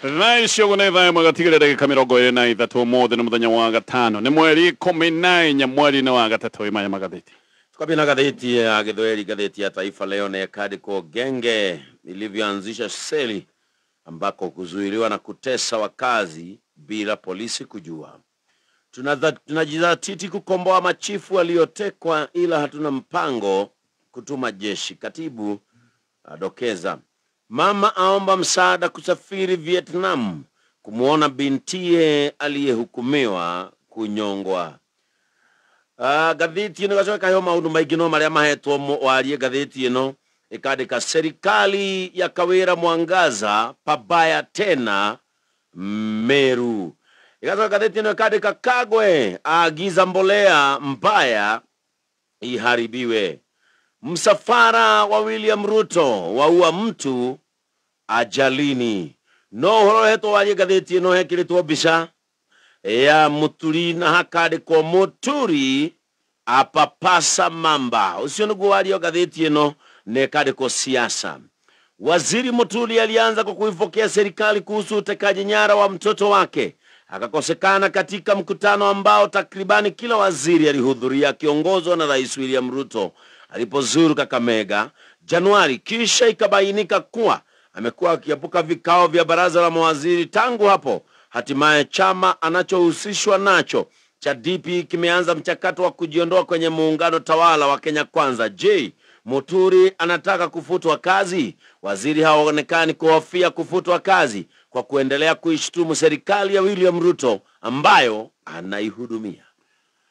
Raisho gunetha magatigirire kamirongo iri na ithatu mothe ni muthenya wa gatano ni mweri 14 mweri ni wa gatatu imaya magatheti. Tukabina gatheti ya Githweri, gatheti ya Taifa Leo na Kadiko genge ilivyoanzisha seli ambako kuzuiliwa na kutesa wakazi bila polisi kujua. Tunajizatiti kukomboa machifu waliotekwa ila hatuna mpango kutuma jeshi, katibu adokeza. Mama aomba msaada kusafiri Vietnam kumuona bintiye aliyehukumiwa kunyongwa. Gatheti ino gacoka yo maundu maingi no maria mahetwo warie gatheti ino ikandika serikali ya Kawira Mwangaza pabaya tena Meru. Igacoka gatheti ino ikandika Kagwe aagiza mbolea mbaya iharibiwe. Msafara wa William Ruto waua mtu ajalini. No horo heto warie gatheti ino hekiritwo bisha ya Muturi na hakandikwo Muturi apapasa mamba. Ucio niguo wario gatheti ino ne kandikwo siasa. Waziri Muturi alianza kukuifokea serikali kuhusu utekaji nyara wa mtoto wake. Akakosekana katika mkutano ambao takribani kila waziri alihudhuria akiongozwa na Rais William Ruto alipozuru Kakamega Januari, kisha ikabainika kuwa amekuwa akiepuka vikao vya baraza la mawaziri tangu hapo. Hatimaye chama anachohusishwa nacho cha DP kimeanza mchakato wa kujiondoa kwenye muungano tawala wa Kenya Kwanza. Je, Muturi anataka kufutwa kazi? Waziri hawaonekani kuhofia kufutwa kazi kwa kuendelea kuishtumu serikali ya William Ruto ambayo anaihudumia.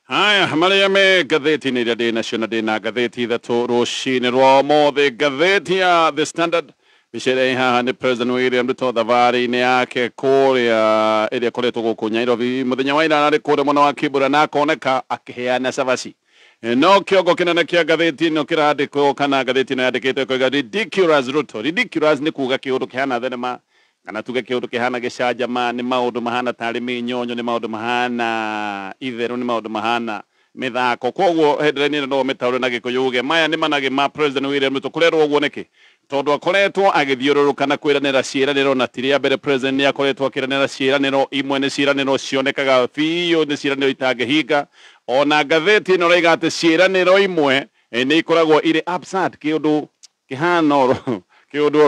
Haya, maria me gatheti ni ya The Nation na gatheti ithatu rucini rwa mothe. Gatheti ya The Standard bicere haha ni President William Ruto thavari-inĩ yake kũrĩa ĩrĩa ĩkoretwo gũkũ Nairobi mũthenya wa ira arĩ kũrĩa mwena wa Kĩmbũra na akoneka akĩheana cabaci. No kĩongo kĩnene kĩa gatheti ĩno kĩrandĩkwo kana gatheti ĩno yandĩkĩtwo koiga ridiculous Ruto. Ridiculous nĩ kuga kĩũndũ kĩhana thenema kana tuge kĩũndũ kĩhana gĩcanjama, nĩ maũndũ mahana tarĩ mĩnyonyo, nĩ maũndũ mahana itherũ, nĩ maũndũ mahana mĩthako. Koguo headline ĩno no mĩtaũre na Gĩkũyũ uge maya nĩ manage ma President William Ruto kũrerwo ũguo nĩkĩ tondu akoretwo agithiũrũrũka na kwĩranĩra ciĩranĩro na tiria mbere president nĩ akoretwo akĩranĩra ciĩranĩro imwe nĩ ciĩranĩro cionekaga biũ nĩ ciĩranĩro itangĩhinga. Ona gatheti ĩno raiga atĩ ciĩranĩro imwe nĩ ikoragwo irĩ absurd, kĩũndũ kĩhana kĩũndũ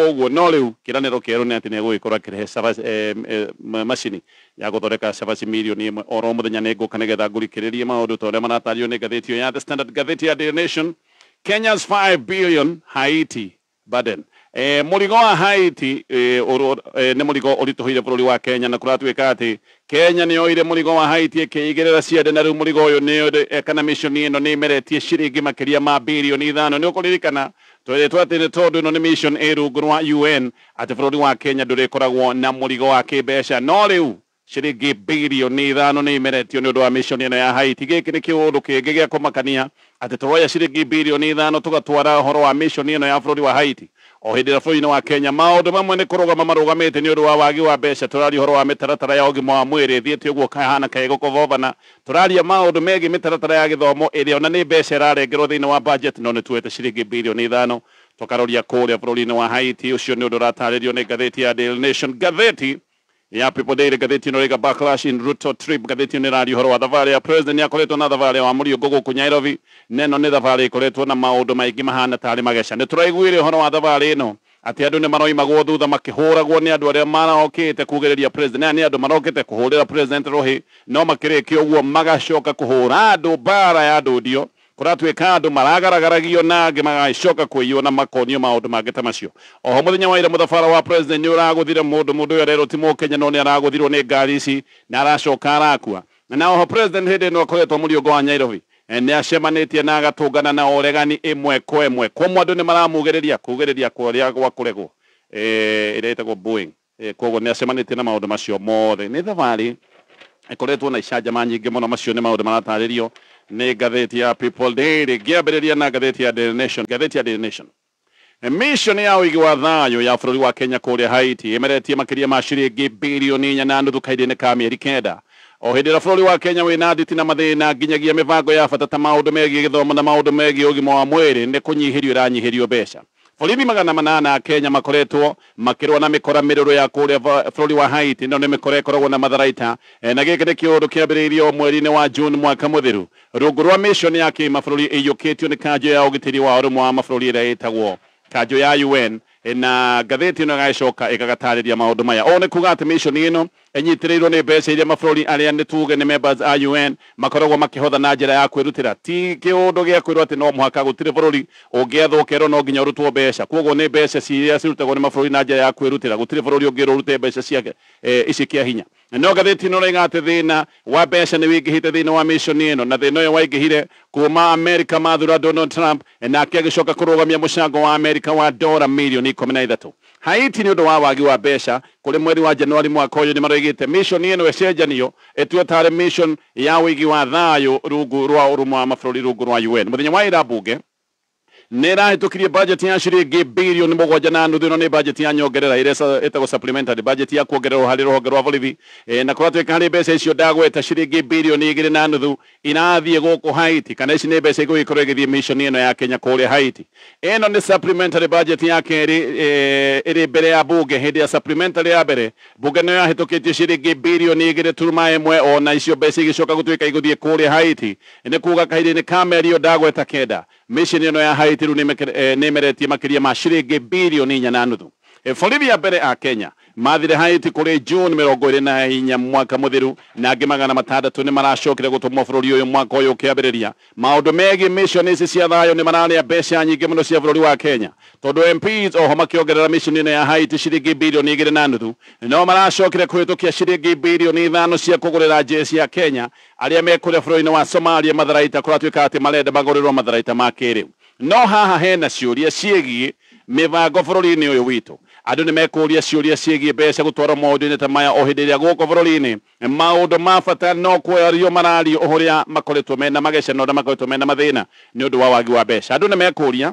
ũguo. No rĩu kĩranĩro kĩerũ nĩ atĩ nĩ egũgĩkorwo akĩrehe macini ya gũthondeka cabaci milioni 1 oro mũthenya. Nĩ ngũka nĩgetha ngũrikĩrĩrie maũndũ ta ũrĩa maratario nĩ gatheti ya The Standard. Gatheti ya The Nation, Kenya's 5 billion Haiti burden. Mũrigo wa Haiti nĩ mũrigo ũritũhĩire bũrũri wa Kenya, na kũratuĩka atĩ Kenya nĩ yoire mũrigo wa Haiti ĩkĩigĩrĩra ciande, na rĩu mũrigo ũyũ nĩ kana mission ĩno nĩ imeretie ciringi makĩria ma bilioni 5. Nĩ ũkũririkana twĩrĩtwo atĩ nĩ tondũ ĩno nĩ mission ĩ rungu rwa UN atĩ bũrũri wa Kenya ndũrĩkoragwo na mũrigo wa kĩmbeca. No rĩu ciringi bilioni 5 nĩ imeretio nĩ ũndũ wa mission ĩno ya Haiti. Gĩkĩ nĩ kĩũndũ kĩngĩ gĩa kũmakania atĩ tũroya ciringi bilioni 5 tũgatwara ũhoro wa mission ĩno ya bũrũri wa Haiti. O hĩndĩ ĩrĩa bũrũri-inĩ wa Kenya maũndũ mamwe nĩ kũrũgama marũgamĩte nĩ ũndũ wa wagi wa mbeca. Tũraria ũhoro wa mĩtaratara ya ũgima wa mwĩrĩ ĩthiĩte ũguo kahana kegũkobobana. Tũraria maũndũ megiĩ mĩtaratara ya gĩthomo ĩrĩa ona nĩ mbeca ĩrarengerwo thĩinĩ wa budget, no nĩ tuwete ciringi bilioni 5 tũkaroria kũrĩa bũrũri-inĩ wa Haiti. Ũcio nĩ ũndũ ũratarĩrio nĩ gatheti ya Daily Nation. Gatheti ya People Daily, gatheti ĩno rĩga backlash in Ruto trip. Gatheti ĩno ĩraria ũhoro wa thabarĩ ya president. Nĩ akoretwo na thabarĩ wa mũriũngũ gũkũ Nairobi, neno nĩ thabarĩ ĩkoretwo na maũndũ maingĩ mahana tarĩ mageca. Nĩ tũraiguire ũhoro wa thabarĩ ĩno atĩ andũ nĩ maroimagwo thutha makĩhũragwo nĩ andũ arĩa marokĩte kugĩrĩria president. Nĩ andũ marokĩte kũhũrĩra president rohi, no makĩrĩkia ũguo magacoka kũhũra andũ mbara ya ndũndio. Kũratuĩka andũ maragaragaragia na angĩ magacoka kũiywo na makonio maũndũ mangĩ ta macio. Oho mũthenya wa ira mũthabara wa president nĩ ũragũthire mũndũ ũyũ arerwo ti Mũkenya no nĩ aragũthirwo nĩ ngari ici na aracoka arakua. Na oho president hĩndĩ ĩno akoretwo mũriũngũ wa Nairobi nĩ acemanĩtie na agatũngana na ũregani ĩmwe kwa ĩmwe. Kũmwe andũ nĩ maramugĩrĩria kũgĩrĩria kũrĩa gwa kũregwo ĩrĩa ĩtagwo Boeing. Koguo nĩ acemanĩtie na maũndũ macio mothe. Nĩ thabarĩ ĩkoretwo na icanjama nyingĩ mũno. Macio nĩ maũndũ maratarĩrio nĩ gatheti ya People Daily. Ngĩambĩrĩria na gatheti ya Daily Nation. Gatheti ya Daily Nation, mission ya ũigi wa thayũ ya bũrũri wa Kenya kũrĩa Haiti ĩmeretie makĩria ma ciringi bilioni 4 na nuthu kahinda-inĩ ka mĩeri 9. O hĩndĩ ĩrĩa bũrũri wa Kenya wĩna nditi na mathĩna nginyagia mĩbango ya bata ta maũndũ megiĩ gĩthomo na maũndũ megiĩ ũgima wa mwĩrĩ nĩ kũnyihĩrio ĩranyihĩrio mbeca. Borithi 800 a Kenya makoretwo makirwa na mikora miruru ya kuria bũrũri wa Haiti no nĩ mikora ikoragwo na matharaita na gĩkĩ nĩ kĩũndũ kĩambĩrĩirio mweri-inĩ wa June mwaka mũthiru rungu rwa mission ya kĩmabũrũri ĩiyũkĩtio nĩ kanjũ ya ũgitĩri wa ũrũmwe wa mabũrũri ĩrĩa ĩtagwo kanjũ ya UN na gatheti ĩno ĩgacoka ĩgagatarĩria maũndũ maya o nĩ kuga atĩ mission ĩno ĩnyitĩrĩirwo nĩ mbeca iria mabũrũri arĩa nĩ tuge nĩ members a UN makoragwo makĩhotha na njĩra ya kwĩrutĩra ti kĩũndũ gĩa kwĩrwo atĩ no mũhaka gũtirĩ bũrũri ũngĩethwo ũkerwo no nginya ũrutwo mbeca koguo nĩ mbeca ciria cirutagwo nĩ mabũrũri na njĩra ya kwĩrutĩra gũtirĩ bũrũri ũngĩrwo ũrute mbeca ciake ici kĩa hinya no gatheti ĩno ĩroiga atĩ thĩna wa mbeca nĩ wĩingĩhĩte thĩinĩ wa mission ĩno na thĩna ũyũ waingĩhire kuma America mathura Donald Trump nake agĩcoka kũrũgamia mũcango wa America wa $13 million. Haiti nĩ ũndũ wa wagi wa mbeca kũrĩ mweri wa Januari mwaka ũyũ nĩ maroigĩte mission ĩno ĩcenjanio ĩtue tarĩ mission ya wĩigi wa thayũ rungu rwa ũrũmwe wa mabũrũri rungu rwa UN. Mũthenya wa ira mbunge nĩ ĩrahĩtũkirie budget ya ciringi birioni 7.5 ĩno nĩ budget ya nyongerera ĩrĩa ĩtagwo supplementary budget ya kuongererwo harĩ rũhonge rwa borithi na kũratuĩka harĩ mbeca icio ndagweta ciringi birioni 2.5 irathiĩ gũkũ Haiti kana ici nĩ mbeca igũgĩkorwo igĩthiĩ mission ĩno ya Kenya kũrĩa Haiti. Ĩno nĩ supplementary budget ya kerĩ ĩrĩ mbere ya bunge hĩndĩ ya supplementary ya mbere bunge nĩ yahĩtũkĩtie ciringi birioni 2.1 ona icio mbeca igĩcoka gũtuĩka igũthiĩ kũrĩa Haiti nĩ kuga kahinda-inĩ ka mĩeri ĩyo ndagweta kenda mission ĩno ya Haiti rĩu nĩ meretie makĩria ma ciringi birioni 4.5. Borithi ya mbere a Kenya mathire Haiti kũrĩ June 24 mwaka mũthiru na angĩ 600 nĩ maracokire gũtũmwo bũrũri ũyũ mwaka ũyũ ũkĩambĩrĩria. Maũndũ megiĩ mission ici cia thayũ nĩ mararĩa mbeca nyingĩ mũno cia bũrũri wa Kenya tondũ MPs oho makĩongerera mission ĩno ya Haiti ciringi birioni 2.5 no maracokire kũhĩtũkia ciringi birioni 5 cia kũgũrĩra jeshi ya Kenya arĩa mekũrĩa bũrũri-inĩ wa Somalia matharaita kũratuĩka atĩ marenda magũrĩrwo matharaita ma kĩrĩu. No haha hena ciũria ciĩgiĩ mĩbango bũrũri-inĩ ũyũ witũ. Andũ nĩ mekũria ciũria ciĩgiĩ mbeca gũtwarwo maũndũ-inĩ ta maya o hĩndĩ ĩrĩa gũkũ bũrũri-inĩ maũndũ ma bata no kwario marario ũrĩa makoretwo mena magecano na makoretwo mena mathĩna nĩ ũndũ wa wagi wa mbeca. Andũ nĩ mekũria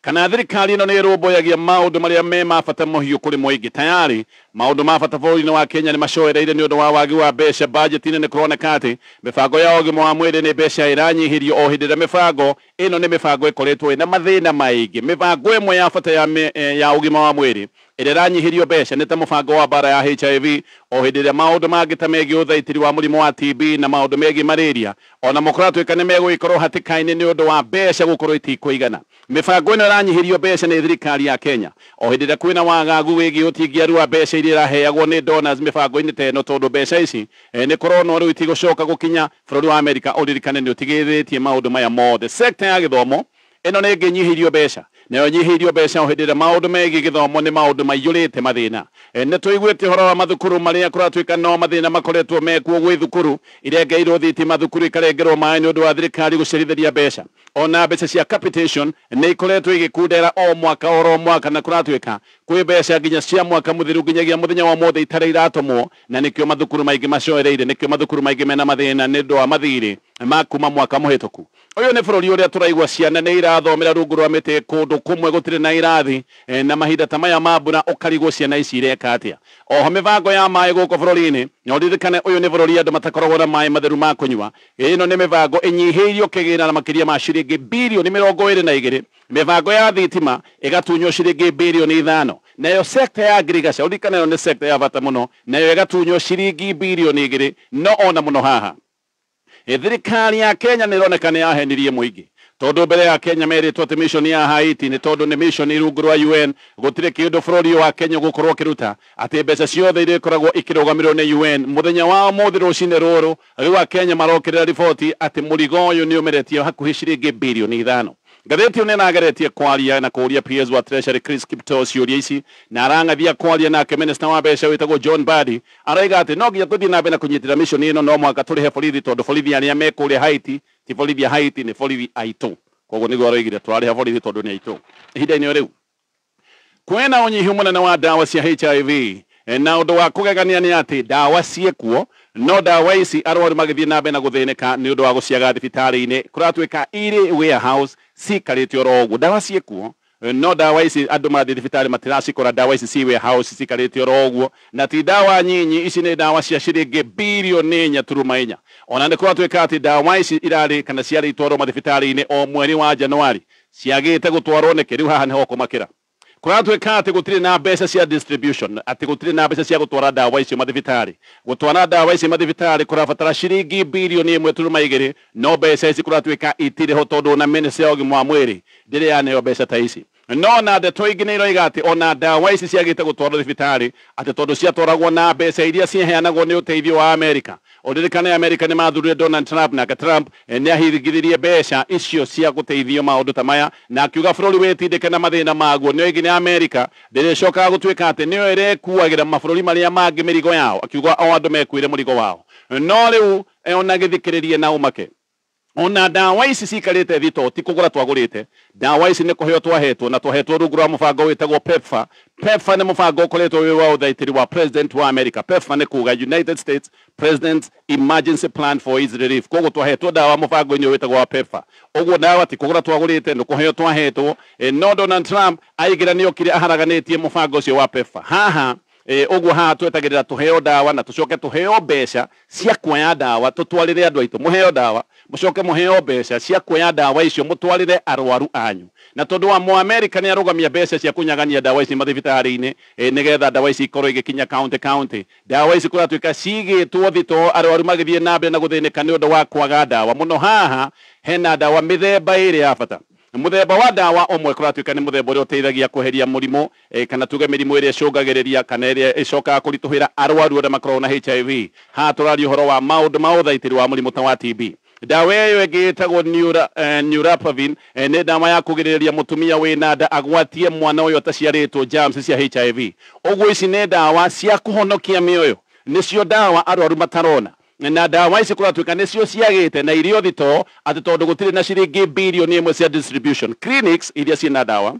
kana thirikari ĩno nĩ ĩrũmbũyagia maũndũ marĩa me ma bata mũhiũ kũrĩ mũingĩ. Tayari maũndũ ma bata bũrũri-inĩ wa Kenya nĩ macoereire nĩ ũndũ wa wagi wa mbeca. Budget-inĩ nĩ kũroneka atĩ mĩbango ya ũgima wa mwĩrĩ nĩ mbeca ĩranyihirio o hĩndĩ ĩrĩa mĩbango ĩno nĩ mĩbango ĩkoretwo ĩna mathĩna maingĩ. Mĩbango ĩmwe ya bata ya ũgima wa mwĩrĩ ĩrĩa ĩranyihirio mbeca nĩ ta mũbango wa bara ya HIV o hĩndĩ ĩrĩa maũndũ mangĩ ta megiĩ ũthaitĩri wa mũrimũ wa TB na maũndũ megiĩ malaria ona mũkũratuĩka nĩ megũgĩkorwo hatĩka-inĩ nĩ ũndũ wa mbeca gũkorwo itikũigana. Mĩbango ĩno ĩranyihirio mbeca nĩ thirikari ya Kenya o hĩndĩ ĩrĩa kwĩna wagagu wĩgiĩ ũtingiaru wa mbeca iria iraheagwo nĩ donors mĩbango-inĩ ta ĩno tondũ mbeca ici nĩ kũronwo rĩu itigũcoka gũkinya bũrũri wa Amerika ũririkane nĩ ũtigithĩtie maũndũ maya mothe. Sector ya gĩthomo ĩno nĩ ĩngĩnyihirio mbeca nayo nyihirio mbeca o hĩndĩ ĩrĩa maũndũ megiĩ gĩthomo nĩ maũndũ maiyũrĩte mathĩna. Nĩ tũiguĩte ũhoro wa mathukuru marĩa kũratuĩka no mathĩna makoretwo mekuo gwĩ thukuru irengeirwo thitima thukuru ikarengerwo maĩ nĩ ũndũ wa thirikari gũcerithĩria mbeca. Ona mbeca cia capitation nĩ ikoretwo igĩkundera o mwaka oro mwaka na kũratuĩka kwĩ mbeca nginya cia mwaka mũthiru nginyagia mũthenya wa mothe itarĩ iratũmwo na nĩkĩo mathukuru maingĩ macoereire nĩkĩo mathukuru maingĩ mena mathĩna nĩ ũndũ wa mathirĩ ma kuma mwaka mũhĩtũku. Ũyũ nĩ bũrũri ũrĩa tũraigua ciana nĩ irathomera rungu rwa mĩtĩ kũndũ kũmwe gũtirĩ na irathi na mahinda ta maya ma mbura ũkarigwo ciana ici ireka atĩa. Oho mĩbango ya maĩ gũkũ bũrũri-inĩ na ũririkane ũyũ nĩ bũrũri andũ matakoragwo na maĩ matheru ma kũnyua. Ĩno nĩ mĩbango ĩnyihĩirio kĩgĩna na makĩria ma ciringi birioni 22. Mĩbango ya thitima ĩgatunywo ciringi birioni 5. Nayo sector ya agriculture ũririkane ĩno nĩ sector ya bata mũno nayo ĩgatunywo ciringi birioni 2 no ona mũno haha. Thirikari ya Kenya nĩ ĩroneka nĩ yahenirie mũingĩ tondũ mbere ya Kenya merĩtwo atĩ mission ya Haiti nĩ tondũ nĩ mission rungu rwa UN gũtirĩ kĩndũ bũrũri wa Kenya gũkorwo kĩruta atĩ mbeca ciothe irĩkoragwo ikĩrũgamĩrĩrwo nĩ UN. Mũthenya wa ũmũthĩ rũcinĩ rũrũ rĩu Kenya marokĩrĩra riboti atĩ mũrigo ũyũ nĩ ũmeretio hakuhĩ ciringi birioni 5. Gatheti nĩ nageretie kwaria na kũria PS wa Treasury Chris Kiptoo ciũria ici na arang'athia kwaria nake minister wa mbeca wĩtagwo John Mbadi araiga atĩ no nginya tũthiĩ na mbere na kũnyitĩrĩra mission ĩno no mwaka tũrĩhe borithi tondũ borithi arĩa mekũrĩa Haiti ti borithi ya Haiti nĩ borithi aitũ. Koguo nĩguo aroigire twarĩha borithi tondũ nĩ aitũ. Ihinda-inĩ rĩu kwĩna ũnyihu mũnene wa ndawa cia HIV na ũndũ wa kũgegania nĩ atĩ ndawa ciĩkuo no ndawa ici arwaru magĩthiĩ na mbere na gũthĩnĩka nĩ ũndũ wa gũciaga thibitarĩ-inĩ kũratuĩka irĩ warehouse cikarĩte oro ũguo. Ndawa ciĩkuo no ndawa ici andũ mathiĩ thibitarĩ matiracikora ndawa ici ci warehouse cikarĩte oro ũguo na ti ndawa nyinyi. Ici nĩ ndawa cia ciringi birioni 4.4. Ona nĩ kũratuĩka atĩ ndawa ici irarĩ kana ciarĩ itwarwo mathibitarĩ-inĩ o mweri wa Januari ciagite gutwarwo niki riu haha niho kumakira kuratwika ati gutiri na mbeca cia distribution ati gutiri na mbeca cia gutwara dawa icio mathibitari gutwara dawa icio mathibitari kurabatara ciringi bilioni 1.2 no mbeca ici kuratwika itiriho tondu na ministry ya ũgima wa mwĩrĩ ndiri yaneo mbeca ta ici no na ndeto ingĩ nĩ iroiga atĩ ona dawa ici ciagĩte gũtwarwo thibitarĩ atĩ tondũ ciatwaragwo na mbeca iria ciheanagwo nĩ ũteithio wa Amerika ũririkane Amerika nĩ mathurire Donald Trump na Trump nĩ ahithigithirie mbeca icio cia gũteithio maũndũ ta maya na akiuga bũrũri wĩtindĩke na mathĩna maguo nĩ oigi nĩ Amerika ndĩrĩcokaga gũtuĩka atĩ nĩyo ĩrĩkuagĩra mabũrũri marĩa mangĩ mĩrigo yao akiuga o andũ mekuire mũrigo wao no rĩu ona gĩthikĩrĩrie na ũmake ona dawa ici cikarite thito ti kugura twagurite dawa ici ne kuheo twahetwo na twahetwo rungu rwa mubango witagwo PEPFAR PEPFAR ne mubango ukoretwo wi wa uthaitiri wa president wa America PEPFAR ne kuga United States President's Emergency Plan for Easy Relief kogo twahetwo dawa mubango inyo witagwo wa PEPFAR ogwo dawa ti kugura twagurite no kuheo twahetwo no Donald Trump aigira ni okire aharaganitie mubango ucio wa PEPFAR haha ogwo haha twetagirira tuheo dawa na tucoke tuheo mbeca cia kuoya dawa tutwarire andu aitu muheo dawa mucoke muheo mbeca cia kuoya dawa icio mutwarire arwaru anyu na tondu wa mu America ni arugamia mbeca cia kunyagania dawa ici mathibitari-ini nigetha dawa ici ikorwo igikinya county dawa ici kuratuika cigitwo thito arwaru magithie na mbere na guthinika ni undu wa kwaga dawa muno haha hena dawa mithemba iri ya bata muthemba wa dawa omwe kuratuika ni muthemba uria uteithagia kuheria murimo kana tuge mirimo iria icungagiriria kana iria icokaga kurituhira arwaru aria makoragwo na HIV ha turari uhoro wa maundu ma uthaitiri wa murimo ta wa TB dawa iyo igitagwo Neurapavin ni dawa ya kugiriria mutumia wina nda agwatie mwana uyo taciaritwo germs cia HIV ogwo ici ni dawa cia kuhonokia mioyo nicio dawa arwaru matarona na dawa ici kuratuika nicio ciagite na irio thito ati tondu gutiri na ciringi bilioni 1 cia distribution clinics iria ciina dawa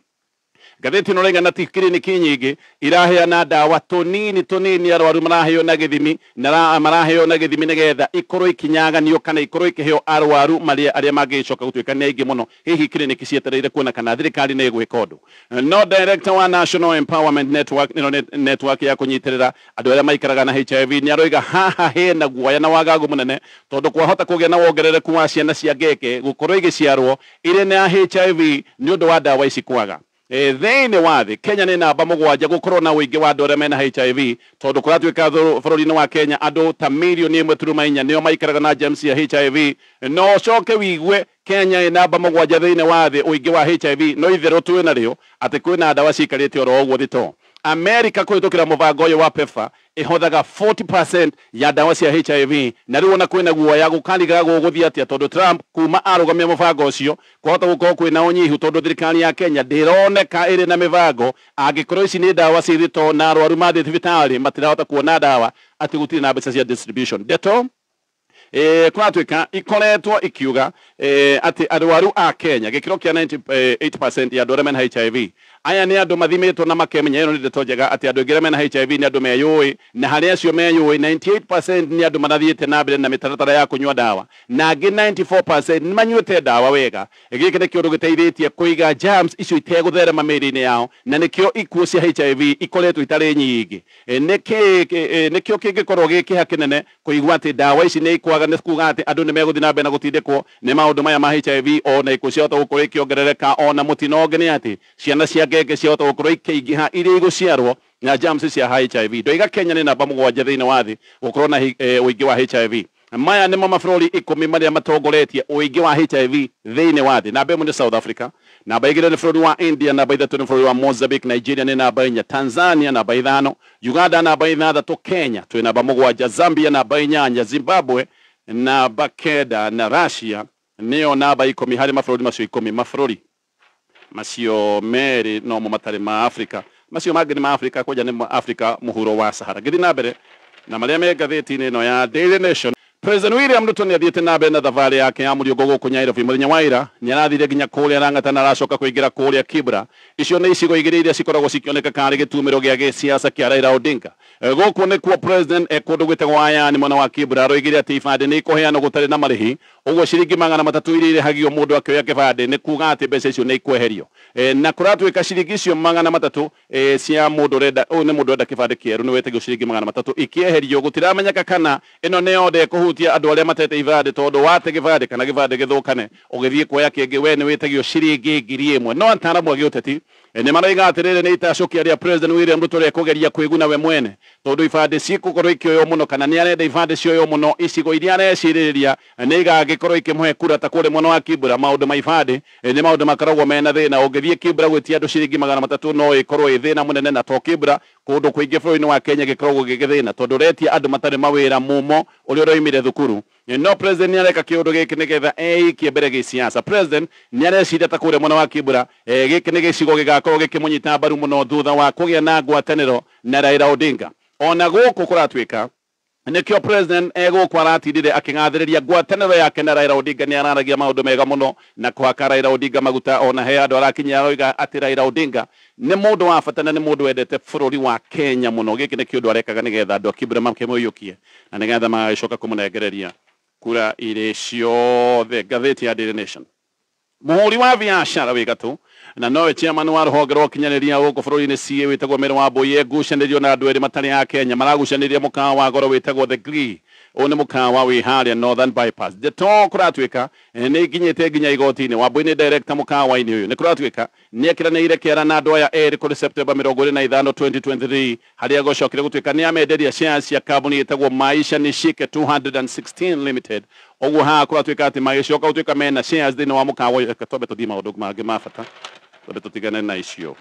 gatheti no renga na tikliniki nyingi iraheana dawa tonini arwaru maraheo na githimi na maraheo na githimi nigetha ikorwo ikinyaganio kana ikorwo ikiheo arwaru maria aria magicoka gutuika ni aingi muno hihi kliniki cietereire kuona kana thirikari ni igwika undu no director wa National Empowerment Network network ya kunyitirira andu aria maikaraga na HIV ni aroiga haha hena guoya na wagagu munene tondu kwahota kugia na wongerereku wa ciana cia ngeke gukorwo igiciarwo ire na HIV ni undu wa dawa ici kwaga thĩinĩ wa thĩ Kenya nĩ namba 7 gũkorwo na ũingĩ wa andũ arĩa mena HIV tondũ kũratuĩka bũrũri-inĩ wa Kenya andũ ta milioni 1.4 nĩo maikaraga na germs cia HIV no coke wigue Kenya ĩ namba 7 thĩinĩ wa thĩ ũingĩ wa HIV no itherũ twĩ narĩo atĩ kwĩna dawa cikarĩte oro ũguo thito America kũhĩtũkĩra mũbango ũyũ wa PEPFAR ihothaga 40% ya dawa cia HIV na rĩu ona kwĩna guoya gũkarigaga gũgũthia atĩa tondũ Trump kuma arugamia mũbango ũcio kwahota gũkorwo kwĩna ũnyihu tondũ thirikari ya Kenya ndĩroneka ĩrĩ na mĩbango angĩkorwo ici nĩ dawa cithito na arwaru mathiĩ thibitarĩ matirahota kuona dawa atĩ gũtirĩ na mbeca cia distribution ndeto kuratuika ikoretwo ikiuga ati arwaru a Kenya gikiro kia 98% ya andũ arĩa mena HIV aya ni andu mathimitwo na makemenya ino ni ndeto njega ati andu aingĩ mena HIV ni andu meyũĩ na harĩa acio meyũĩ 98% ni andu mathiĩte na mbere na mĩtaratara ya kunyua dawa na angĩ 94% ni manyuĩte dawa wega gĩkĩ nĩ kĩndũ gĩteithĩtie kũiga germs icio itegũtherema mĩĩrĩ-inĩ yao na nĩkĩo ikuũ cia HIV ikoretwo itarĩ nyingĩ nĩkĩo kĩngĩkorwo gĩ kĩha kĩnene kũigua atĩ dawa ici nĩ ikwaga nĩ kuga atĩ andũ nĩ megũthiĩ na mbere na gũtindĩkwo nĩ maũndũ maya ma HIV ona ikuũ ciahota gũkorwo ikĩongerereka ona mũtino ũngĩ nĩ atĩ ciana cia ngenge ciahota gũkorwo ikĩingĩha iria igũciarwo na germs cia HIV ndoiga Kenya nĩ namba 7 thĩinĩ wa thĩ gũkorwo na ũingĩ wa HIV maya nĩmo mabũrũri 10 marĩa matongoretie ũingĩ wa HIV thĩinĩ wa thĩ namba 1 nĩ South Africa namba 2 nĩ bũrũri wa India namba 3 nĩ bũrũri wa Mozambique Nigeria nĩ namba 4 Tanzania namba 5 Uganda namba 6 Kenya twĩ namba 7 Zambia namba 8 Zimbabwe namba 9 na Russia nĩyo namba 10 harĩ mabũrũri macio 10 mabũrũri macio merĩ no mo matarĩ ma Africa macio mangĩ nĩ ma Africa koja nĩ Africa mũhuro wa Sahara gĩthi na mbere na marĩa me ngathĩti-inĩ ĩno ya Daily Nation President William Ruto nĩ athiĩte na mbere na thabarĩ yake ya mũriũngo gũkũ Nairobi mũthenya wa ira nĩ arathire nginya kũrĩa Lang'ata na aracoka kũingĩra kũrĩa Kibra icio nĩ icigo igĩrĩ iria cikoragwo cikĩoneka karĩ gĩtumĩro gĩa gĩsiasa kĩa Raila Odinga gũkũ nĩkuo president kũndũ gwĩtagwo Ayani mwena wa Kibra aroigire atĩ ibandĩ nĩ ikũheanwo gũtarĩ na marĩhi ũguo ciringi 300 iria irĩhagio mũndũ akĩoya kĩbandĩ nĩ kuga atĩ mbeca icio nĩ ikweherio na kũratuĩka ciringi icio 300 cia mũndũ ũrenda ũyũ nĩ mũndũ ũrenda kĩbandĩ kĩerũ nĩ wetagio ciringi 300 ikĩeherio gũtiramenyeka kana ĩno nĩ yothe kũhutia kurutia andu aria matete ivade tondu wate givade kana givade githukane ugithie kuoya kingi we ni witagio ciringi 1000 no antaramu agioteti ni maraiga atirire ni itacokia ria President William Ruto ria kugeria kwiguna we mwene tondu ivade cikukorwo ikioyo muno kana ni arenda ivade cioyo muno icigo iria areciriria ni igagikorwo ikimuhe kura ta kuri mwana wa Kibra maundu ma ivade ni maundu makaragwo mena thina ugithie Kibra gwitia andu ciringi 300 no ikorwo ithina munene na to Kibra kundu kuingi bũrũri-inĩ wa Kenya gikoragwo gigithina tondu retia andu matari mawira mumo uri roimire thukuru no president ni areka kiundu giki nigetha eikie mbere gi siasa president ni areciria ta kure mwana wa Kibra giki ni gicigo gigakorwo gikimunyita mbaru muno thutha wa kugia na ngwataniro na Raila Odinga ona guku kuratwika nikio president egukwa aratindire akingathiriria ngwataniro yake na Raila Odinga ni araragia maundu mega muno na kuhaka Raila Odinga maguta ona he andu arakinya aroiga ati Raila Odinga ni mundu wa bata na ni mundu wendete bũrũri wa Kenya muno giki ni kiundu arekaga nigetha andu a Kibra makimuyukie na nigetha magacoka kumunengereria kura ire ciothe. Ngathĩti ya Daily Nation muhuri wa biacara wigatu na nowe chairman wa ruhonge rwa kinyanĩria gũkũ bũrũri-inĩ CA wĩtagwo Mary Wambui ngucanĩrio na andũ erĩ matarĩ a Kenya maragucanĩria mũkawa wa goro wĩtagwo The Glee ũyũ nĩ mũkawa wĩ harĩa Northern Bypass Ndeto kũratwĩka nĩ nginyĩte nginya igoti-inĩ Wambui nĩ director mũkawa-inĩ ũyũ nĩ kũratwĩka nĩ ekĩranĩire kĩara na andũ aya erĩ kũrĩ September 25 2023 harĩa gũcokire gũtwĩka nĩ amenderia shares cia kambuni ĩtagwo Maisha Nishike 216 Limited ũguo haha kũratwĩka atĩ magĩcoka gũtwĩka mena shares thĩinĩ wa mũkawa ũyũ twambe tũthiĩ maũndũ mangĩ ma bata twambe tũtigane na icio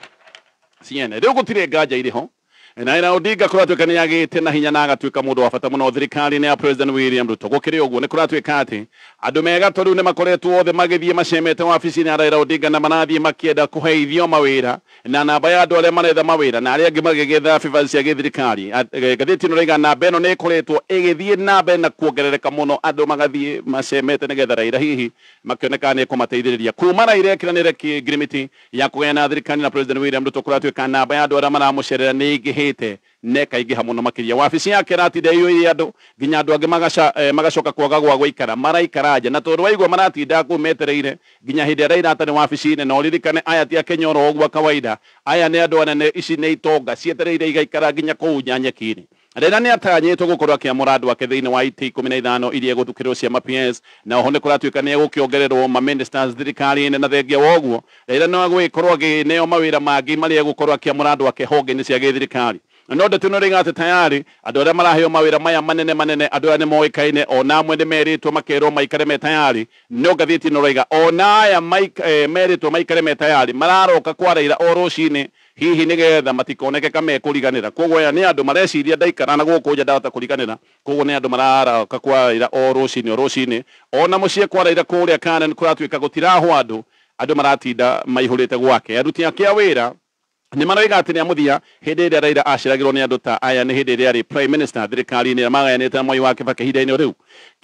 ciene rĩu gũtirĩ nganja irĩ ho na Raila Odinga kuratwĩka nĩ agĩte na hinya na agatwĩka mũndũ wa bata mũno thirikari-inĩ ya President William Ruto gũkĩrĩ ũguo nĩ kũratwĩka atĩ andũ mega tondũ nĩ makoretwo othe magĩthiĩ macemete wabici-inĩ ya Raila Odinga na marathiĩ makĩenda kũheithio mawĩra na namba ya andũ arĩa maretha mawĩra na arĩa angĩ magĩgetha favors cia gĩthirikari. Ngathĩti ĩno ĩrauga namba ĩno nĩ ĩkoretwo ĩgĩthiĩ na mbere na kuongerereka mũno andũ magathiĩ macemete nĩgetha Raila hihi makĩoneka nĩ kũmateithĩrĩria kuma Raila ekĩranĩre ngirimiti ya kũgayana thirikari na President William Ruto kũratwĩka namba ya andũ arĩa maramũcerera nĩ ĩingĩhĩte neka ingĩha mũno makĩria wabici yake ratinda iyũire andũ nginya andũ angĩ magacoka kwaga gwa gũikara maraikara nja na tondũ waigua maratinda kũu metereire nginya hĩndĩ ĩrĩa Raila atarĩ wabici-inĩ na ũririkane aya ti Akenya oro ũguo kawaida aya nĩ andũ anene ici nĩ itonga cietereire igaikara nginya kũu nja nyeki-inĩ. Raila nĩ atanyĩtwo gũkorwo akĩamũra andũ ake thĩinĩ wa IT 15 iria egũthukĩrwo cia PS na oho nĩ kũratwĩka nĩ egũkĩongererwo ma-ministers thirikari-inĩ na thengia wa ũguo Raila no agũgĩkorwo akĩneo mawĩra mangĩ marĩa egũkorwo akĩamũra andũ ake honge-inĩ cia gĩthirikari. No ndeto ĩno ĩrauga atĩ tayari andũ arĩa maraheo mawĩra maya manene andũ arĩa nĩ moĩkaine ona amwe nĩ merĩtwo makerwo maikare me tayari no ngathĩti ĩno ĩrauga ona aya merĩtwo maikare me tayari mararoka kwa Raila o rũcinĩ hihi nigetha matikoneke kame kũriganĩra koguo aya nĩ andũ mareciria ndaikara na gũkũ nja ndahota kũriganĩra koguo nĩ andũ mararoka kwa Raila o rũcinĩ ona mũciĩ kwa Raila kũrĩa kana nĩ kũratwĩka gũtirahwo andũ maratinda maihũrĩte gwake aruti ake a wĩra nĩ maroiga atĩ nĩ amũthia hĩndĩ ĩrĩa Raila aceragĩrwo nĩ andũ ta aya nĩ hĩndĩ ĩrĩa arĩ prime minister thirikari-inĩ ĩrĩa magayanĩte na Mwai wa Kibaki ihinda-inĩ rĩu.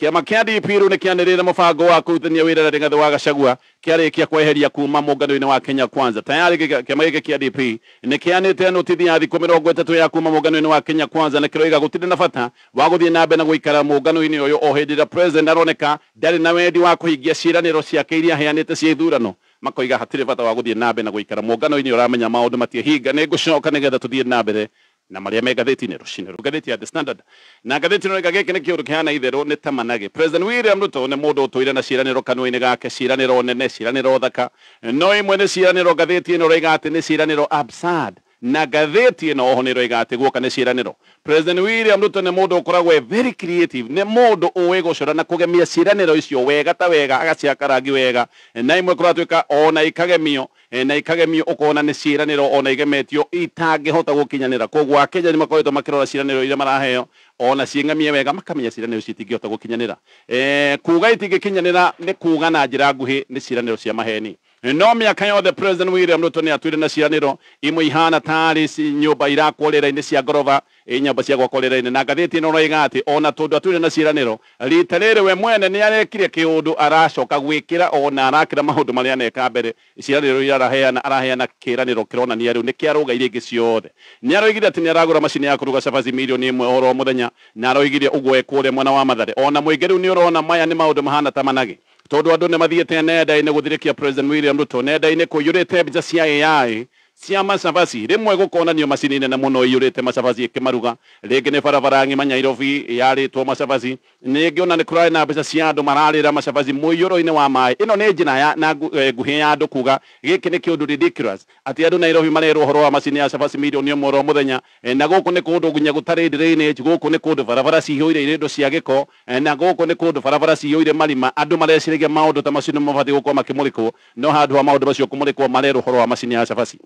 Kĩama kĩa DP rĩu nĩ kĩanĩrĩire mũbango wa kũrutithania wĩra na Rigathĩ wa Gachagua kĩarĩkia kweheria kuma mũngano-inĩ wa Kenya Kwanza. Tayari kĩama gĩkĩ kĩa DP nĩ kĩanĩte notithi ya thikũ 30 ya kuma mũngano-inĩ wa Kenya Kwanza na kĩroiga gũtirĩ na bata wa gũthiĩ na mbere na gũikara mũngano-inĩ ũyũ o hĩndĩ ĩrĩa president aroneka ndarĩ na wendi wa kũhingia ciĩranĩro ciake iria aheanĩte cia ithurano makoiga hatirĩ bata wa gũthiĩ na mbere na gũikara mũngano-inĩ ũramenya maũndũ matiĩhinga nĩ ngũcoka nĩgetha tũthiĩ na mbere na marĩa me ngathĩti-inĩ rũcinĩ rũu. Ngathĩti ya The Standard na ngathĩti ĩno gĩkĩ nĩ kĩũndũ kĩhana itherũ nĩ ta manage. President William Ruto nĩ mũndũ ũtũire na ciĩranĩro kanua-inĩ gake ciĩranĩro nene ciĩranĩro thaka no imwe nĩ ciĩranĩro ngathĩti ĩno ĩrauga atĩ nĩ ciĩranĩro absurd na ngathĩti ĩno oho nĩ ĩrauga atĩ guoka nĩ ciĩranĩro. President William Ruto nĩ mũndũ ũkoragwo very creative nĩ mũndũ ũĩ gũcora na kũgemia ciĩranĩro icio wega ta wega agaciaka rangi wega na imwe kũratwĩka ona ikagemio na ikagemio ũkona nĩ ciĩranĩro ona igemetio itangĩhota gũkinyanĩra koguo Akenya nĩ makoretwo makĩrora ciĩranĩro iria maraheo ona ciĩngamie wega makamenya ciĩranĩro citingĩhota gũkinyanĩra kuga itingĩkinyanĩra nĩ kuga na njĩra nguhĩ nĩ ciĩranĩro cia maheni. No mĩaka yothe President William Ruto nĩ atuire na ciĩranĩro imwe ihana tarĩ nyũmba irakwo rĩera-inĩ cia ngoroba nyũmba cia gwakwo rĩera-inĩ na ngathĩti ĩno ĩrauga atĩ ona tondũ atuire na ciĩranĩro rita rĩrĩ we mwene nĩ arekire kĩũndũ aracoka gwĩkĩra ona arakĩra maũndũ marĩa aneka mbere ciĩranĩro iria araheana kĩĩranĩro kĩronania rĩu nĩ kĩarũga iria ingĩ ciothe. Nĩ aroigire atĩ nĩ aragũra macini ya kũruga cabaci mirioni 1 oro mũthenya na aroigire ũguo ekũrĩa mwena wa Mathare ona mũingĩ rĩu nĩ ũrona maya nĩ maũndũ mahana ta manage tondu andu nĩ mathiĩte nenda-inĩ gũthirikia President William Ruto nenda-inĩ kũiyũrĩte mbica cia AI cia macabaci rimwe gukonanio macini nene muno iyurite macabaci ikimaruga ringi ni barabara ng'ima Nyairobi yaritwo macabaci ningi ona ni kurai na mbeca cia andu mararira macabaci muiyuro-ini wa mai ino ni njira na nguhi ya andu kuga giki ni kiundu ridiculous ati andu Nairobi marerwo uhoro wa macini ya cabaci milioni ĩmwe ro muthenya na guku ni kundu gunya gutari drainage guku ni kundu barabara cihiũire indo cia giko na guku ni kundu barabara cihiũire marima andu mareciragia maundu ta macio mabati gukorwo makimurikwo no handu ha maundu macio kumurikwo marerwo uhoro wa macini ya cabaci.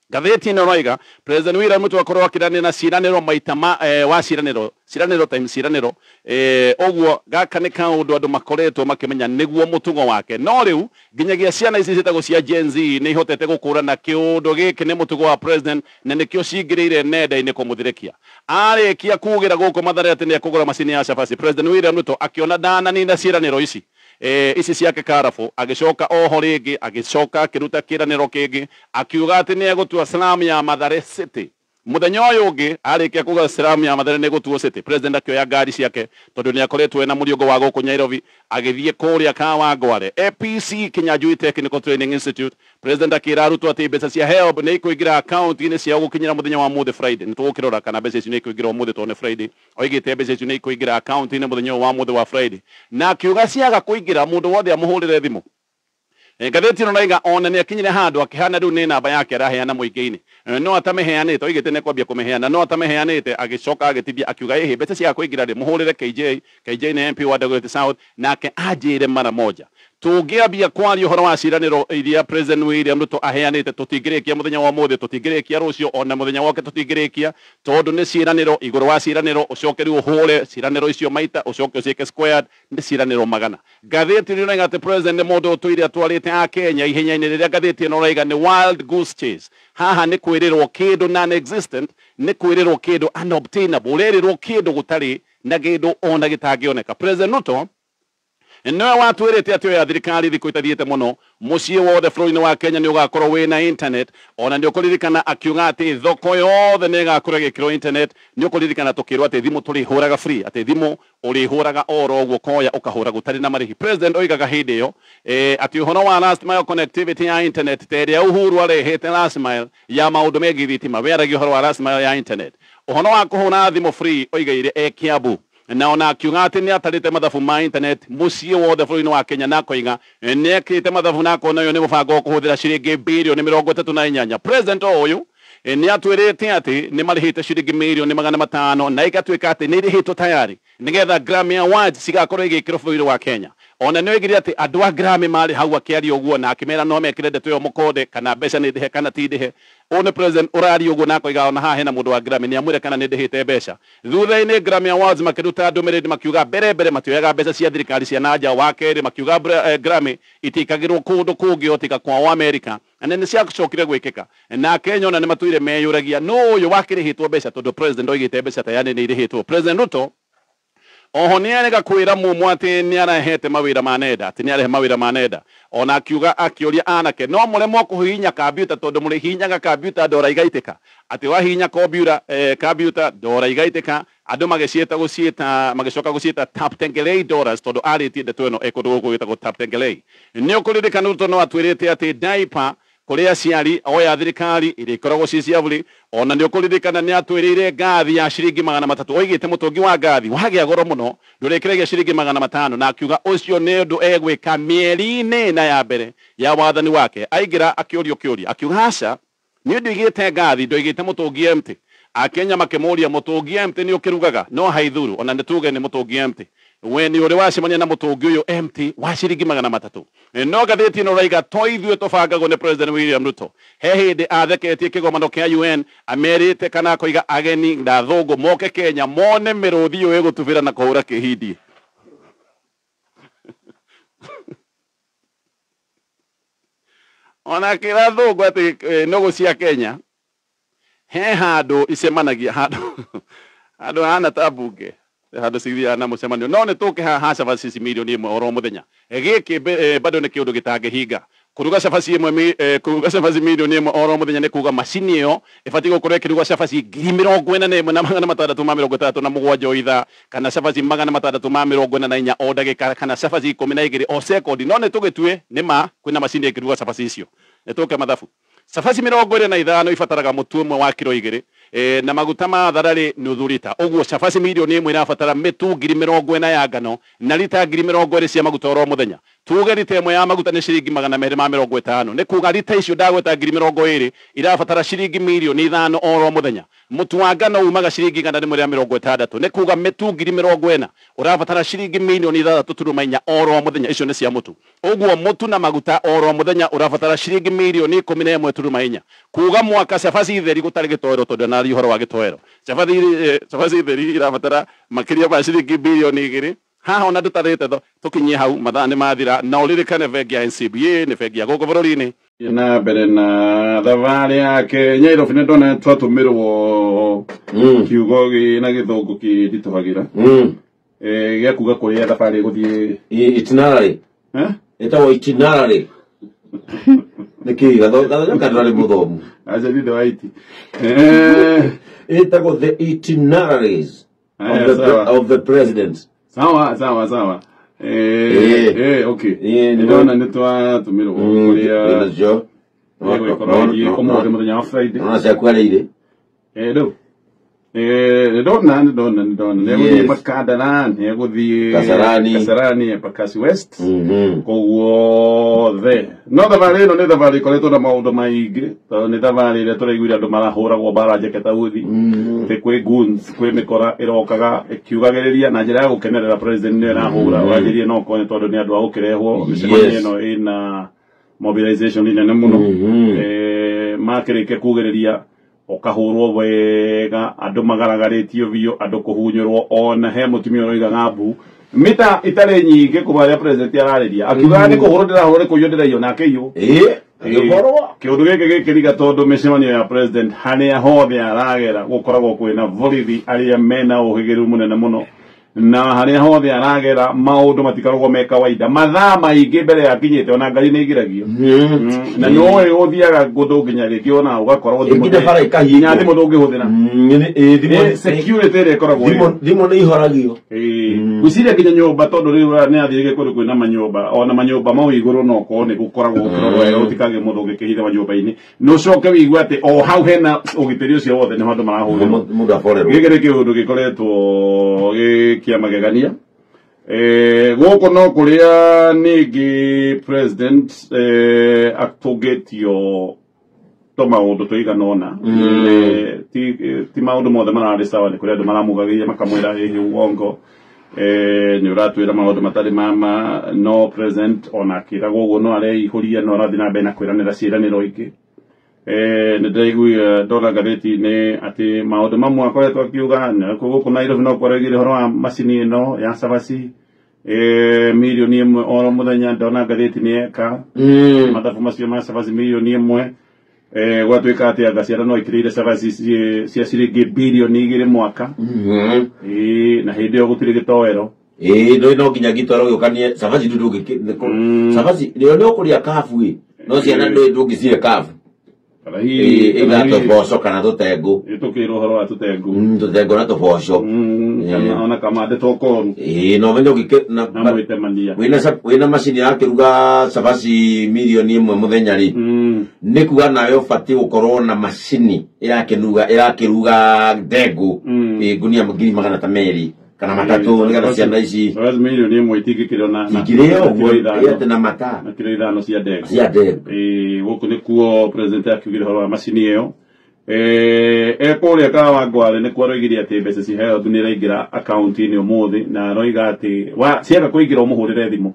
Gatheti ino roiga President William Ruto akorwo akirania na ciraniro maita wa ciraniro time ciraniro oguo gaka ni kaundu andu makoretwo makimenya niguo mutugo wake no riu nginyagia ciana ici citagwo cia Gen Z ni ihotete gukũrana kiundu giki ni mutugo wa president na nikio cingĩrĩire nenda-inĩ kũmũthirĩkia arĩkia kugira gũkũ Mathare atĩ nĩ akũgũra macini ya cabaci President William Ruto akiona ndananina ciraniro ici ici ciake karabu agicoka oho ringi agicoka akiruta kiraniro kingi akiuga ati ni egutua slam ya Mathare City muthenya uyu ungi arikia kuga slam ya Mathare ni gutuo City president akioya ngari ciake tondu ni akoretwo ena muriugo wa guku Nyairobi agithie kuria Kawangware APC Kinyanjui Technical Training Institute president akira arutwo ati mbeca cia help ni ikuingira account-ini cia gukinyira muthenya wa muthi Friday ni tugukirora kana mbeca icio ni ikuingira muthi tone Friday oigite mbeca icio ni ikuingira account-ini muthenya wa muthi wa Friday na akiuga ciaga kuingira mundu wothe amuhurire thimu ngatheti ino raiga ona ni akinyire handu akihana riu ni namba yake araheana muingi-ini no atamiheanite oigite ni kwambia kumiheana no atamiheanite agicoka agitithia akiuga ehe mbeca cia kuingira ri muhurire KJ ni MP wa Dagoretti South nake anjire mara moja tungiambia kwaria uhoro wa ciraniro iria President William Ruto aheanite tutingirikia muthenya wa muthi tutingirikia rucio ona muthenya wake tutingirikia tondu ni ciraniro iguru wa ciraniro ucoke riu uhure ciraniro icio maita ucoke uciike squared ni ciraniro magana gatheti rĩrauga ati president ni mundu utuire atwarite a Kenya ihenya-ini riria gatheti ino raiga ni wild goose chase haha ni kwirirwo kindu non existent ni kwirirwo kindu unobtainable urerirwo kindu gutari na kindu ona gitangioneka President Ruto niwe watwirite ati ya thirikari thiku itathiite muno mucii wothe bũrũri-inĩ wa Kenya ni ugakorwo wina internet ona ni ukuririkana akiuga ati thoko yothe ni igakorwo igikirwo internet ni ukuririkana tukirwo ati thimu turihuraga free ati thimu urihuraga oro uguo koya ukahura gutari na marihi president oigaga hindi iyo ati uhoro wa last mile connectivity ya internet teria Uhuru arehete last mile ya maundu megi thitima weragia uhoro wa last mile ya internet uhoro wa kuhura thimu free oigaire Kiambu na ona akiuga ati ni atarite mathabu ma internet mucii wothe bũrũri-inĩ wa Kenya na koiga ni ekite mathabu na kona yo ni mubango wa kuhuthira ciringi bilioni 38 president uyu ni atwirite ati ni marihite ciringi milioni 500 na igatwika ati ni irihitwo tayari nigetha Grammy Awards cigakorwo igikirwo bũrũri wa Kenya ona ni oigire ati andu a Grammy mari hau akiaria uguo na akimera no mekire ndeto yo mukonde kana mbeca ni ndihe kana ti ndihe one president urari uguo na koiga ona haha hena mundu wa Grammy ni amwire kana ni ndihite mbeca thutha-ini Grammy Awards makiruta ndumiriri makiuga mbere matioyaga mbeca cia thirikari cia nanja wa keri makiuga Grammy itikagirwo kundu kungi otika kwa America na ni ciacokire gwikika na Kenya ona ni matuire meyuragia no uyu wakirihitwo mbeca tondu president oigite mbeca tayari ni irihitwo President Ruto oho ni arega kwira mumu ati ni arahete mawira manenda ati ni arehe mawira manenda ona akiuga akioria anake no muremwo kuhinya computer tondu muri hinyaga computer ndora igaitika ati wahinya computer ndora igaitika andu magicieta magicoka gucieta tap tengelei dollars tondu aritie ndeto ino ekundu gwitagwo tap tengelei ni ukuririkana Ruto no atwirite ati diaper kuria aciari oya thirikari irikoragwo ciciaburi ona ni ukuririkana ni atwirire ngathi ya ciringi 300 oigite mutungi wa ngathi wagia goro muno ndurikiragia ciringi 500 na akiuga ucio ni undu egwika mieri-ini na ya mbere ya wathani wake aigira akiorio kiuria akiuga haca ni undu igite ngathi ndoigite mutungi empty akenya makimuria mutungi empty ni ukirugaga no haithuru ona nituge ni mutungi empty we ni uri wacemania na mutungi uyu empty wa ciringi 300 no gatheti ino raiga to ithue tubangagwo ni President William Ruto he hindi atheketie kigomano kia UN amerite kana koiga ageni na thungu moke Kenya mone miruthi yo egutubira na kuhura kihindi ona kira thungu ati nogo cia Kenya he handu icemanagia handu hana tabunge handu cithia na mucemanio no ni tuke haca vacici milioni 1 oro muthenya giki bado ni kiundu gitangihinga kuruga cabaci imwe kuruga cabaci milioni 1 oro muthenya ni kuga macini iyo ibati gukorwo ikiruga cabaci 41 na 637 itha kana cabaci 644 o ndagika kana cabaci 12 o sekondi no ni tugitue ni ma kwina macini ikiruga cabaci icio ni tuke mathabu cabaci 25 ibataraga mutu umwe wa kilo 2 na maguta ma tharari nuthu lita uguo cabaci milioni 1 irabatara mitu 40 ya ngano na lita 20 cia maguta oro muthenya tuge lita imwe ya maguta ni ciringi 250 ni kuga lita icio ndagweta 20 irabatara ciringi milioni 5 oro muthenya mutu wa ngano umaga ciringi 160 ni kuga mitu 40 urabatara ciringi milioni 3.4 oro muthenya icio ni cia mutu uguo mutu na maguta oro muthenya urabatara ciringi milioni 11.4 kuga mwaka cabaci theri gutari gitoero tondu na uhoro wa gitoero cabaci theri irabatara makiria ma ciringi bilioni 2 haha ona ndutarite tho tukinyie hau mathaa ni mathira na uririkane bengi ya NCBA ni bengi ya guku bururi-ini na mbere na thabarĩ yake Nyairobi nĩ ndona twatũmĩrwo kiugo na gĩthũngũ kĩnditũhagĩra gĩa kuga kũrĩa thabarĩ ĩgũthiĩ itinerary ĩtagwo itinerary nĩkĩ gathokandarĩ mũthomu aca thithe wa iti ĩtagwo the itineraries of the president. Sawa. Okay. Ndona nitwatũmĩrwo kũrĩa gwĩkorwo ũmũthĩ mũthenya wa Friday. Ona ciakwarĩire. Ndona nĩgũthiĩ Makandara nĩgũthiĩ Kasarani Embakasi West koguo no thabarĩ ĩno nĩ thabarĩ ĩkoretwo na maũndũ maingĩ tondũ nĩ thabarĩ ĩrĩa tũraiguire andũ marahũragwo mbara njeketa uthi kwĩ goons kwĩ mĩkora ĩrokaga ĩkiugagĩrĩria na njĩra ya gũkenerera president nĩyo ĩrahũra wanjirie no kone tondũ nĩ andũ a gũkĩrehwo mĩcemanio ĩno ĩna mobilization nene mũno makĩrĩkia kugĩrĩria okahurwo wega andu magaragaritio biyo andu kuhunyurwo ona he mutumia oiga ngambu mita itare nyingi kubaria president arariria akiuga ni kuhurwo ndirahurwo kuyo ndirayo nake iyo kiundu giki gikiriga tondu micemanio ya president haria hothe aragera gukoragwo kwina borithi aria mena uhigiru munene muno na haria hothe aragera maundu matikaragwo me kawaida mathaa maingi mbere ya kinyite ona ngari ni igiragio na noe uthiaga gundu nginya rikiona ugakorwo thimu ndungihuthira security ire koragwo thimu ni ihoragio guciria nginya nyumba tondu riu ni athirige kuri kwina manyumba ona manyumba mau iguru no ko ni gukoragwo kirorwo wega utikage mundu ungikihitha manyumba-ini no coke wigua ati o hau hena ugitiri ucio wothe ni handu marahurira mundu aforerwo gikiri kiundu gikoretwo kia magegania goko no kuria ningi president atugetio to maundu tuiganona ti maundu mothe marari sawa ni kuria andu maramugagiria makamwira hihi uongo ni uratwira maundu matari mama no president ona kira gogo no areihuria no arathi na mbere na kwiranira ciiraniro ingi ni ndaiguire ndona ngathĩti-inĩ atĩ maũndũ mamwe akoretwo akiuga gũkũ Nairobi no kwaregire ũhoro wa macini ĩno ya cabaci milioni 1 oro mũthenya ndona ngathĩti-inĩ eka mathabu macio ma cabaci milioni 1 gwatuĩka atĩ Gachagua no ikĩrĩire cabaci cia ciringi bilioni 2 mwaka na hĩndĩ ĩyo gũtirĩ gĩtoero no nginya gĩtoero gĩũkanie cabaci cabaci rĩo nĩ ũkũrĩa kabu no ciana ndũngĩcirĩa kabu ila toboco kana tutengu tukirwo horo wa tutengu tutengu na toboco ona kama de toko no menyo gike na mwitemania wina macini yakiruga cabaci milioni 1 muthenya ri ni kuga nayo fati gukorwo na macini irakiruga ndengu gunia ngiri 200 kana matatu nigatha ciana ici milioni 1 itingikirwo na yate na mata na kilo 5 cia ndengu guku nikuo president akiugire horo wa macini iyo kuria Kawangware ni kwaroigirie ati mbeca ciheo nĩ iraingira account-inĩ ũmũthĩ na aroiga ati ciaga kũingĩra ũmũhũrĩre thimũ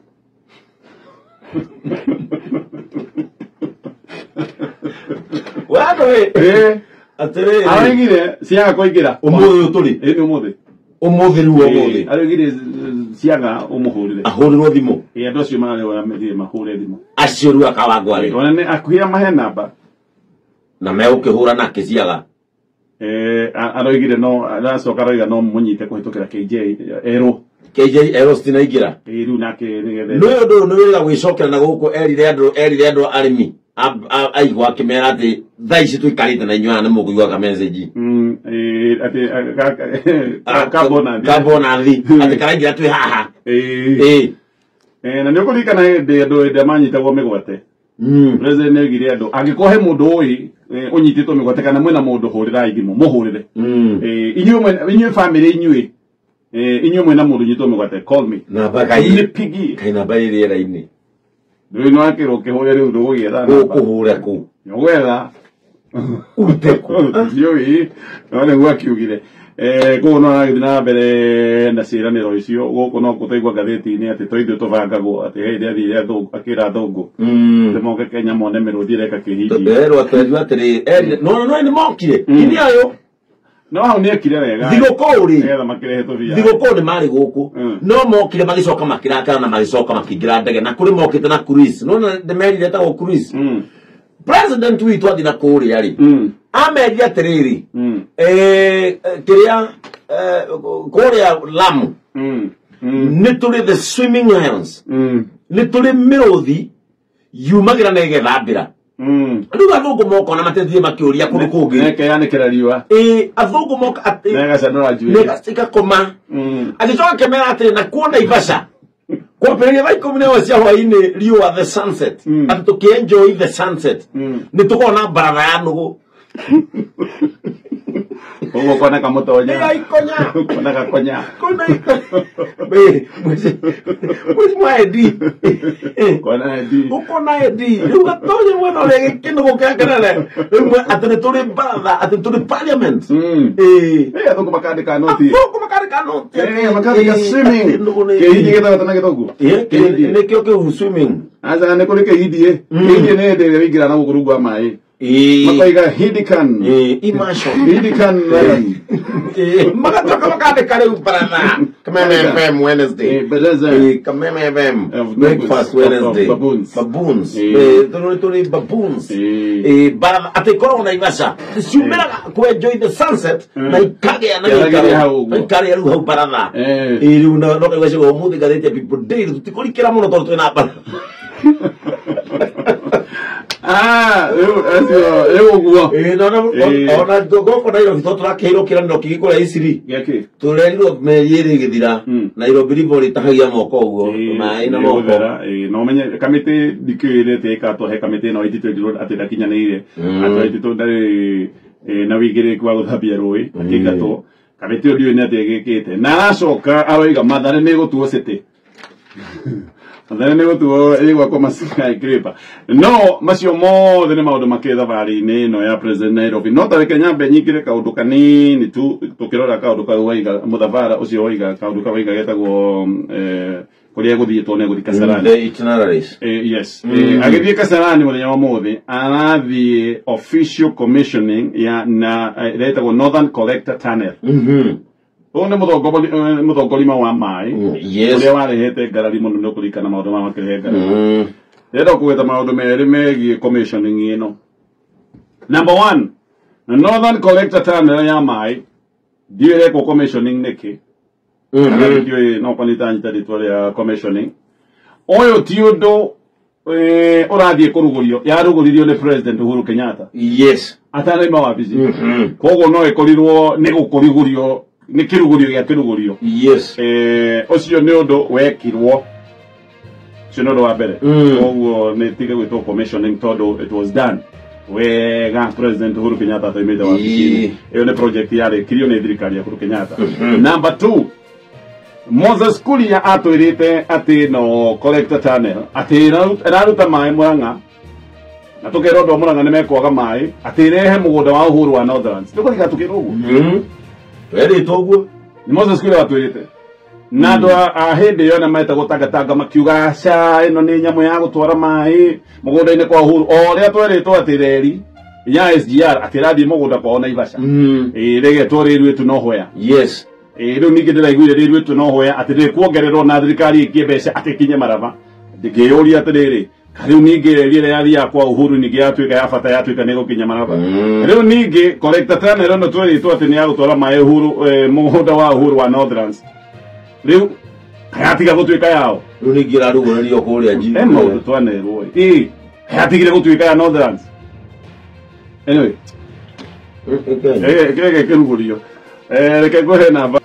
aroigire ciaga kũingĩra ũmũthĩ tũrĩ ũmũthĩ aroigire ciaga ũmũhũrĩre ahũrĩrwo thimũ andũ acio mararĩ mahũre thimũ acio rĩu Kawangware ona nĩ akuhia mahe namba na megũkĩhũra nake ciaga aroigire no aracoka aroiga no mũnyite kũhĩtũkĩra KJ erũ citinaingĩra rĩu nake nĩgetha nĩ ũndũ nĩ wĩra gwĩcokera na gũkũ erire andũ arĩmi aigua akĩmera atĩ thaa ici tũikarĩte na inyuana nĩ mũkũiguaga message kabonathi atĩ karaingĩra twĩ haha na nĩ ũkũririkana hĩndĩ andũ manyitagwo mĩgwate president negire ando agikohe mundu oi unyititwo migote kana mwena mundu hurira igimo muhurire inyuĩ family inyuĩ inyuĩ mwena mundu nyitwo migote call me na baka ni pigi kaina baire raini ndio no akiro kihoya riu ndugugira na kuhura ku nyogwetha uteko ndioi none gwakiugire kono agithina mbere na ciraniro icio guku no kuteigwa gatheti-ini ati toithio tubangagwo ati hindi athire akira thungu demoke Kenya mone mirudi reka kihindi ero atwa atiri no ni mokire ini ayo no hau ni akire wega thigukuri etha makirehe tubia thigukuri mari guku no mokire magicoka makiraka na magicoka makingira ndege na kuri mokite na cruise no de meri leta go cruise president witu athi na kuri ari ameria atiriri kiria kuria Lamu ni turi the swimming lions ni turi miruthi yumagira na igethambira riu athungu moka na matethie makiuria kundu kungi neke yanikira riua athungu moka nega canora njui ikakoma agicoka kemera atiri na kuona Ivasha kwambĩrĩria thaa 10 cia hwaĩ-inĩ riũa the sunset atĩ tũkĩenjoy the sunset nĩ tũkorwo na baratha ya nũgũ Ugo kona kamutonya. Ya ikonya. Kona kakonya. Kona ikonya. Be, mwezi mwa edi. Kona edi. Ukona edi. Uga tonya mwana lege kino kwa kanale. Atene tuli baratha, atene tuli parliament. Athungu makandika noti. Athungu makandika noti. Makandika swimming. Kehidi geta watana getogu. Ne kyo ke swimming. Aza ne kuri kehidi kehidi ne de wigira na gurugwa mai. Makaiga hidikan. Imasho. Hidikan. Makatoka makandika le baratha. Kameme FM Wednesday. Kameme FM Breakfast Wednesday. Baboons. Baboons. Tuli baboons. Baratha ate corona Ivasha. Siumera ku enjoy the sunset. Na ikage na ikare ru hau baratha. Riu no kaiwese go muthi gathete people day tutikũrikĩra mũno tondũ twĩna baratha. Guo. Ona goko Nairobi tũrakĩhĩrwo kĩranĩro kĩgĩkũrĩa Isiri. Tũrerirwo merĩ gĩthira. Nairobi River rĩtahagia moko ũguo. Maĩ na moko. No menye kamĩtĩ ndikĩrĩte teka tũhe kamĩtĩ no ititũ atĩ ndakinyanĩire. Atĩ ititũ ndarĩ na wĩigĩrĩrĩku wa gũthambia rũĩ. Akĩingatwo. Kamĩtĩ ũndũ nĩ atĩ gĩkĩte. Na aracoka aroiga Mathare nĩ gũtuo city. Mathare nĩ gũtuo ĩgwakwo macika ikĩrĩpa. No macio mothe nĩ maũndũ makĩtha thabarĩ-inĩ ĩno ya President Nairobi. No tareke nyambe nyingĩre kaũndũ kanini tu tũkĩrora kaũndũ kau waiga mũthabara ũcio waiga kaũndũ kau waiga getagwo kũrĩa gũthiĩtwo nĩ gũthiĩ Kasarani. The itineraries. Yes. Agĩthiĩ Kasarani mũthenya wa ũmũthĩ arathiĩ official commissioning ya na ĩretagwo Northern Collector Tunnel. One muthongorima wa mai uria warehete ngarari muno no kurikana maundu ma makirehe ngarari rero kuweta maundu meri megie commissioning ino. Number 1, the Northern Collector Tunnel ya mai ndiire ko commissioning niki ndio no panita nyita ritwa ya commissioning oyo ti undu urathie kurugurio yaruguririo ni President Uhuru Kenyatta. Yes, atana ma wabici kogo no ikorirwo ni gukurigurio ni kirugurio gya kirugurio. Yes. Ucio ni undu wekirwo cio ndo wa mbere koguo ni tige gwitwo commissioning tondu it was done wega President Uhuru Kenyatta ataimite wabici iyo ni project yari kirio ni thirikari ya Uhuru Kenyatta. Number 2, Moses Kuria atwirite ati no collector tunnel ati iraruta mai Murang'a na tukero ndo Murang'a ni mekwaga mai ati rehe mugunda wa Uhuru wa Northlands tukuriga tukiro uguo weri toguo ni Moses Kuria atwirite na ndo a hindi yona maita gutagatanga makiuga ca ino ni nyamu ya gutwara mai mugunda-ini kwa Uhuru o ria tweritwo ati reri ya SGR ati rathie mugunda kwa Naivasha rege twarirwe tu no hoya. Yes. Riu ningi ndiraiguire rirwe tu no hoya ati ndikuongererwo na thirikari ikie mbeca ati kinye marava ndingiyuria atiriri riu ningi rire yathi yakwa Uhuru ningi yatuika ya bata yatuika ni gukinya marava riu ningi collector tunnel no tweritwo ati ni ya gutwara mai Uhuru mugunda wa Uhuru wa Northlands riu hayatiga gutuika yao riu ningi rarugurerio kuria nji maundu twanerwo hayatigire gutuika ya Northlands. Anyway, kirugurio reke nguhe namba